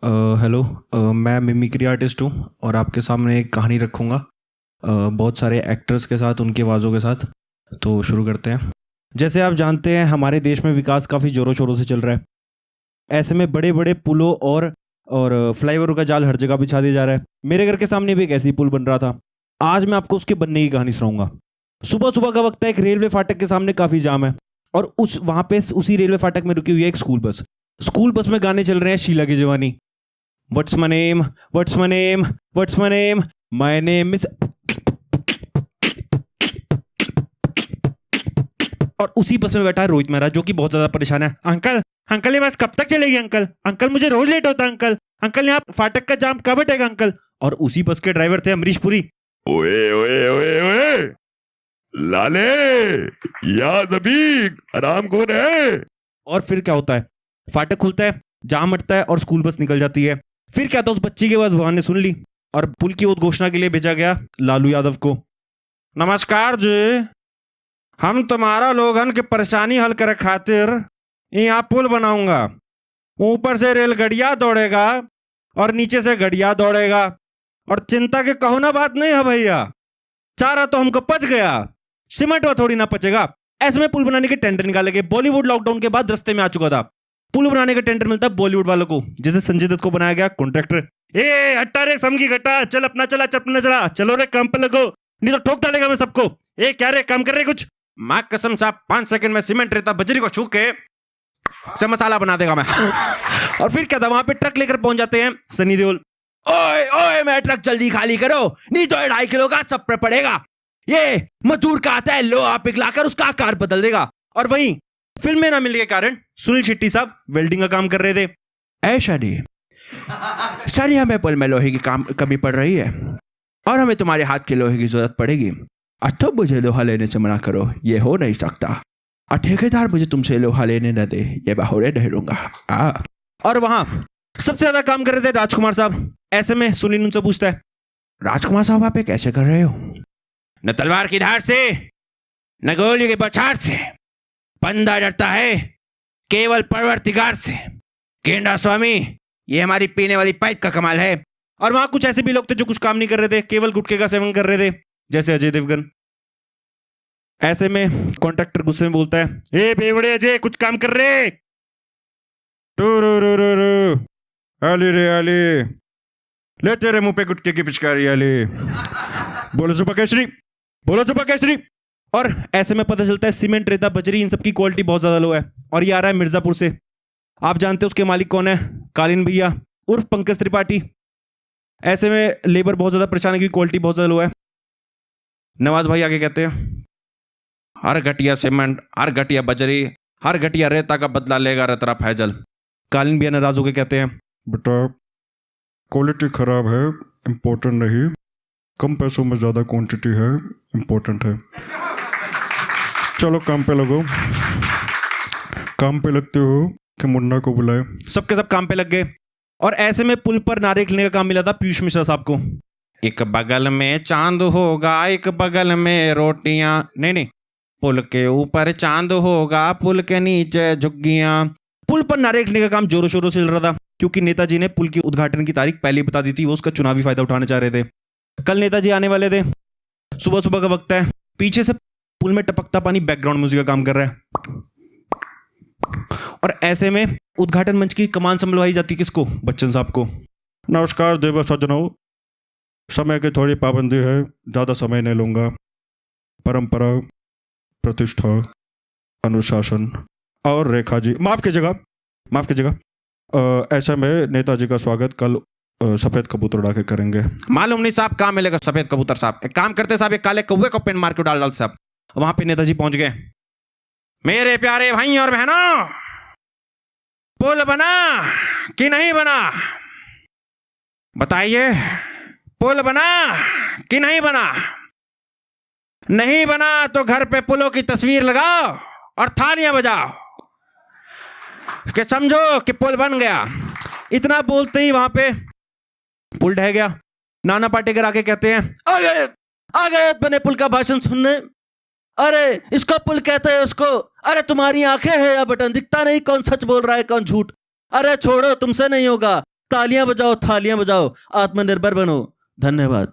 Hello. मैं mimicry artist हूँ और आपके सामने एक कहानी रखूँगा बहुत सारे एक्टर्स के साथ, उनकी आवाज़ों के साथ। तो शुरू करते हैं। जैसे आप जानते हैं, हमारे देश में विकास काफ़ी ज़ोरों शोरों से चल रहा है। ऐसे में बड़े बड़े पुलों और फ्लाईओवर का जाल हर जगह बिछा दिया जा रहा है। मेरे घर के सामने भी एक ऐसी पुल बन रहा था। आज मैं आपको उसके बनने की कहानी सुनाऊंगा। सुबह सुबह का वक्त है, एक रेलवे फाटक के सामने काफ़ी जाम है और उसी रेलवे फाटक में रुकी हुई है एक स्कूल बस में गाने चल रहे हैं शीला की जवानी। What's my name? What's my name? What's my name? My name is। और उसी बस में बैठा है रोहित मेहरा, जो कि बहुत ज्यादा परेशान है। अंकल अंकल, ये बस कब तक चलेगी अंकल? अंकल मुझे रोज लेट होता है अंकल। अंकल यहाँ फाटक का जाम कब हटेगा अंकल? और उसी बस के ड्राइवर थे अमरीश पुरी। ओए ओए ओए ओए लाले, याद अभी आराम कौन है? और फिर क्या होता है, फाटक खुलता है, जाम हटता है और स्कूल बस निकल जाती है। फिर क्या था, उस बच्ची की आवाज भगवान ने सुन ली और पुल की उद्घोषणा के लिए भेजा गया लालू यादव को। नमस्कार जी, हम तुम्हारा लोगन की परेशानी हल करे खातिर यहाँ पुल बनाऊंगा। ऊपर से रेलगड़िया दौड़ेगा और नीचे से गड़िया दौड़ेगा, और चिंता के कहो ना बात नहीं है भैया। चारा तो हमको पच गया, सीमेंट वो थोड़ी ना पचेगा। ऐसे में पुल बनाने के टेंडर निकाले गए। बॉलीवुड लॉकडाउन के बाद रास्ते में आ चुका था। पुल बनाने का टेंडर मिलता है बॉलीवुड वालों को, जैसे संजय दत्त को बनाया गया कॉन्ट्रैक्टर। ए हट्टा रे समझी घटा, चल अपना चला चला, चलो रे काम पे लगो, नहीं तो ठोक डालेगा मैं सबको। ए क्या रे, काम कर रहे कुछ? मां कसम साहब, 5 सेकंड में सीमेंट रेता बजरी को छू के से मसाला बना देगा मैं। और फिर क्या था, वहां पे ट्रक लेकर पहुंच जाते हैं सनी देओल। ओए ओए, मैं ट्रक जल्दी खाली करो, नहीं तो 2.5 किलो का सब पे पड़ेगा। ये मजदूर का आता है, लोहा पिघलाकर उसका आकार बदल देगा। और वहीं फिल्म में ना मिलने के कारण सुनील शेट्टी साहब वेल्डिंग का काम कर रहे थे। ऐसा नहीं सर, हमें पुल में लोहे की कमी पड़ रही है और हमें तुम्हारे हाथ के लोहे की जरूरत पड़ेगी। अच्छा, मुझे लोहा लेने से मना करो, ये हो नहीं सकता। और ठेकेदार मुझे तुमसे लोहा लेने न दे, ये मैं होने नहीं दूंगा। और वहां सबसे ज्यादा काम कर रहे थे राजकुमार साहब। ऐसे में सुनील उनसे पूछता है, राजकुमार साहब आप ये कैसे कर रहे हो? न तलवार की धार से न गोली की बौछार से, बंदा डरता है केवल परवरदिगार से। गेंडा स्वामी, ये हमारी पीने वाली पाइप का कमाल है। और वहां कुछ ऐसे भी लोग थे जो कुछ काम नहीं कर रहे थे, केवल गुटखे का सेवन कर रहे थे, जैसे अजय देवगन। ऐसे में कॉन्ट्रैक्टर गुस्से में बोलता है, ए बेवड़े अजय, कुछ काम कर रहे। आली रे आली, ले तेरे मुंह पे गुटके की पिचकारी आली। बोलो सुपर केसरी, बोलो सुपर केसरी। और ऐसे में पता चलता है सीमेंट रेता बजरी इन सब की क्वालिटी बहुत ज्यादा लो है। और ये आ रहा है मिर्जापुर से। आप जानते हैं उसके मालिक कौन है? कालीन भैया उर्फ पंकज त्रिपाठी। ऐसे में लेबर बहुत ज्यादा परेशान है क्योंकि क्वालिटी बहुत ज्यादा लो है। नवाज भाई आगे कहते हैं, हर घटिया सीमेंट, हर घटिया बजरी, हर घटिया रेता का बदला लेगा रतरा फैजल। कालीन भैया नाराज होकर कहते हैं, बेटा क्वालिटी खराब है, इम्पोर्टेंट नहीं, कम पैसों में ज़्यादा क्वांटिटी है, इम्पोर्टेंट है। चलो काम पे लगो। काम पे लगते हो कि मुन्ना को बुलाए? सबके सब काम पे लग गए। और ऐसे में पुल पर नारे लिखने का काम मिला था पीयूष मिश्रा साहब को। एक बगल में चांद होगा, एक बगल में रोटियां, नहीं, पुल के ऊपर चांद होगा, पुल के नीचे झुग्गियां। पुल पर नारे लिखने का काम जोरों शोरों से चल रहा था क्योंकि नेताजी ने पुल की उद्घाटन की तारीख पहले ही बता दी थी। वो उसका चुनावी फायदा उठाना चाह रहे थे। कल नेताजी आने वाले थे। सुबह सुबह का वक्त है, पीछे से पुल में टपकता पानी बैकग्राउंड म्यूजिक का काम कर रहा है। और ऐसे में उद्घाटन मंच की कमान संभलवाई जाती किसको? बच्चन साहब को। नमस्कार देव सज्जनों, समय की थोड़ी पाबंदी है, ज़्यादा समय नहीं लूँगा। परंपरा, प्रतिष्ठा, अनुशासन और रेखा जी, माफ़ कीजिएगा। ऐसे में नेताजी का स्वागत कल सफ़ेद कबूतर उड़ा के करेंगे। मालूम नहीं साहब, कहाँ मिलेगा सफेद कबूतर साहब? एक काम करते साहब, एक काले कौवे को पेन मार के डाल साहब। वहां पे नेताजी पहुंच गए। मेरे प्यारे भाई और बहनों, पुल बना कि नहीं बना? बताइए, पुल बना कि नहीं बना? नहीं बना तो घर पे पुलों की तस्वीर लगाओ और थालियां बजाओ कि समझो कि पुल बन गया। इतना बोलते ही वहां पे पुल ढह गया। नाना पाटेकर आके कहते हैं, आ गए बने पुल का भाषण सुनने। अरे इसको पुल कहते हैं उसको। अरे तुम्हारी आंखें हैं या बटन, दिखता नहीं कौन सच बोल रहा है कौन झूठ। अरे छोड़ो, तुमसे नहीं होगा। तालियां बजाओ, थालियां बजाओ, आत्मनिर्भर बनो। धन्यवाद।